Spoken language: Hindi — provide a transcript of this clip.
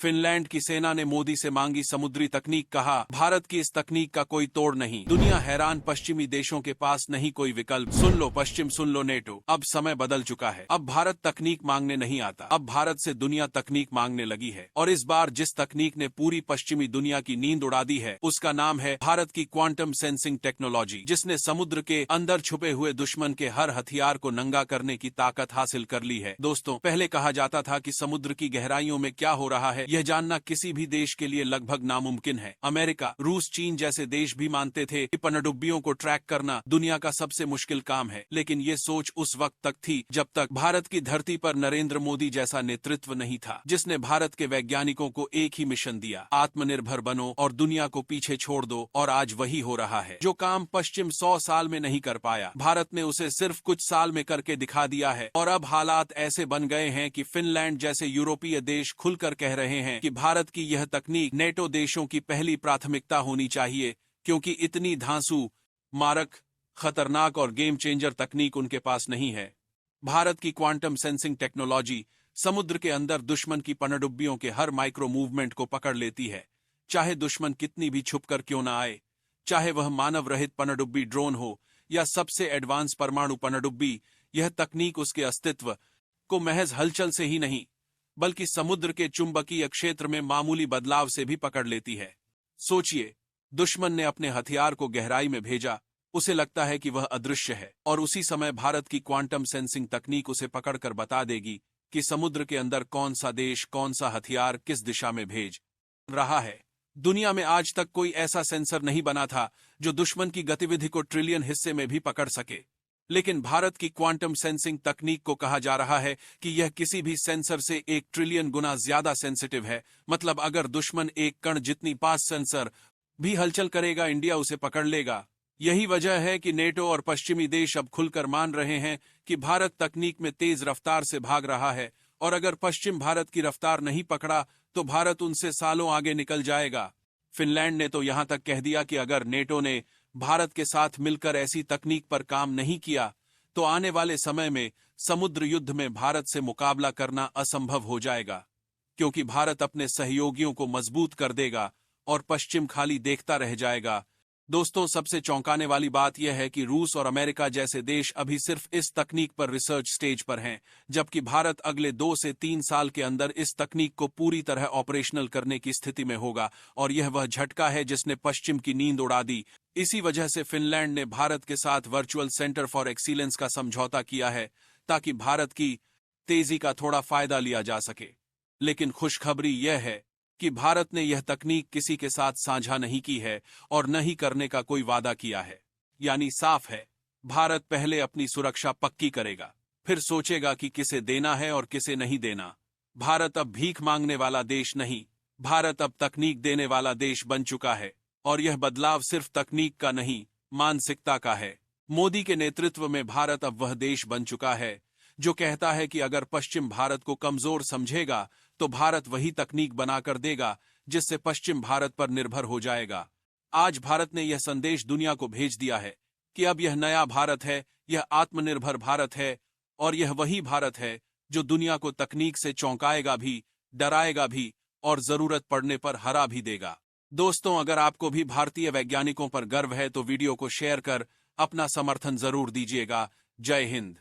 फिनलैंड की सेना ने मोदी से मांगी समुद्री तकनीक, कहा भारत की इस तकनीक का कोई तोड़ नहीं। दुनिया हैरान, पश्चिमी देशों के पास नहीं कोई विकल्प। सुन लो पश्चिम, सुन लो नेटो, अब समय बदल चुका है। अब भारत तकनीक मांगने नहीं आता, अब भारत से दुनिया तकनीक मांगने लगी है। और इस बार जिस तकनीक ने पूरी पश्चिमी दुनिया की नींद उड़ा दी है उसका नाम है भारत की क्वांटम सेंसिंग टेक्नोलॉजी, जिसने समुद्र के अंदर छुपे हुए दुश्मन के हर हथियार को नंगा करने की ताकत हासिल कर ली है। दोस्तों, पहले कहा जाता था कि समुद्र की गहराइयों में क्या हो रहा है यह जानना किसी भी देश के लिए लगभग नामुमकिन है। अमेरिका, रूस, चीन जैसे देश भी मानते थे कि पनडुब्बियों को ट्रैक करना दुनिया का सबसे मुश्किल काम है। लेकिन ये सोच उस वक्त तक थी जब तक भारत की धरती पर नरेंद्र मोदी जैसा नेतृत्व नहीं था, जिसने भारत के वैज्ञानिकों को एक ही मिशन दिया, आत्मनिर्भर बनो और दुनिया को पीछे छोड़ दो। और आज वही हो रहा है। जो काम पश्चिम 100 साल में नहीं कर पाया, भारत ने उसे सिर्फ कुछ साल में करके दिखा दिया है। और अब हालात ऐसे बन गए हैं कि फिनलैंड जैसे यूरोपीय देश खुलकर कह रहे हैं कि भारत की यह तकनीक नेटो देशों की पहली प्राथमिकता होनी चाहिए, क्योंकि इतनी धांसू, मारक, खतरनाक और गेम चेंजर तकनीक उनके पास नहीं है। भारत की क्वांटम सेंसिंग टेक्नोलॉजी समुद्र के अंदर दुश्मन की पनडुब्बियों के हर माइक्रो मूवमेंट को पकड़ लेती है, चाहे दुश्मन कितनी भी छुपकर क्यों न आए, चाहे वह मानव रहित पनडुब्बी ड्रोन हो या सबसे एडवांस परमाणु पनडुब्बी। यह तकनीक उसके अस्तित्व को महज हलचल से ही नहीं, बल्कि समुद्र के चुंबकीय क्षेत्र में मामूली बदलाव से भी पकड़ लेती है। सोचिए, दुश्मन ने अपने हथियार को गहराई में भेजा, उसे लगता है कि वह अदृश्य है, और उसी समय भारत की क्वांटम सेंसिंग तकनीक उसे पकड़कर बता देगी कि समुद्र के अंदर कौन सा देश कौन सा हथियार किस दिशा में भेज रहा है। दुनिया में आज तक कोई ऐसा सेंसर नहीं बना था जो दुश्मन की गतिविधि को ट्रिलियन हिस्से में भी पकड़ सके। लेकिन भारत की क्वांटम सेंसिंग तकनीक को कहा जा रहा है कि यह किसी भी सेंसर से 1 ट्रिलियन गुना ज्यादा सेंसिटिव है। मतलब अगर दुश्मन एक कण जितनी पास सेंसर भी हलचल करेगा, इंडिया उसे पकड़ लेगा। यही वजह है कि नेटो और पश्चिमी देश अब खुलकर मान रहे हैं कि भारत तकनीक में तेज रफ्तार से भाग रहा है, और अगर पश्चिम भारत की रफ्तार नहीं पकड़ा तो भारत उनसे सालों आगे निकल जाएगा। फिनलैंड ने तो यहां तक कह दिया कि अगर नेटो ने भारत के साथ मिलकर ऐसी तकनीक पर काम नहीं किया तो आने वाले समय में समुद्र युद्ध में भारत से मुकाबला करना असंभव हो जाएगा, क्योंकि भारत अपने सहयोगियों को मजबूत कर देगा और पश्चिम खाली देखता रह जाएगा। दोस्तों, सबसे चौंकाने वाली बात यह है कि रूस और अमेरिका जैसे देश अभी सिर्फ इस तकनीक पर रिसर्च स्टेज पर हैं, जबकि भारत अगले 2 से 3 साल के अंदर इस तकनीक को पूरी तरह ऑपरेशनल करने की स्थिति में होगा। और यह वह झटका है जिसने पश्चिम की नींद उड़ा दी। इसी वजह से फिनलैंड ने भारत के साथ वर्चुअल सेंटर फॉर एक्सीलेंस का समझौता किया है, ताकि भारत की तेजी का थोड़ा फायदा लिया जा सके। लेकिन खुशखबरी यह है कि भारत ने यह तकनीक किसी के साथ साझा नहीं की है और न ही करने का कोई वादा किया है। यानी साफ है, भारत पहले अपनी सुरक्षा पक्की करेगा, फिर सोचेगा कि किसे देना है और किसे नहीं देना। भारत अब भीख मांगने वाला देश नहीं, भारत अब तकनीक देने वाला देश बन चुका है। और यह बदलाव सिर्फ तकनीक का नहीं, मानसिकता का है। मोदी के नेतृत्व में भारत अब वह देश बन चुका है जो कहता है कि अगर पश्चिम भारत को कमजोर समझेगा तो भारत वही तकनीक बनाकर देगा जिससे पश्चिम भारत पर निर्भर हो जाएगा। आज भारत ने यह संदेश दुनिया को भेज दिया है कि अब यह नया भारत है, यह आत्मनिर्भर भारत है, और यह वही भारत है जो दुनिया को तकनीक से चौंकाएगा भी, डराएगा भी और जरूरत पड़ने पर हरा भी देगा। दोस्तों, अगर आपको भी भारतीय वैज्ञानिकों पर गर्व है तो वीडियो को शेयर कर अपना समर्थन जरूर दीजिएगा। जय हिंद।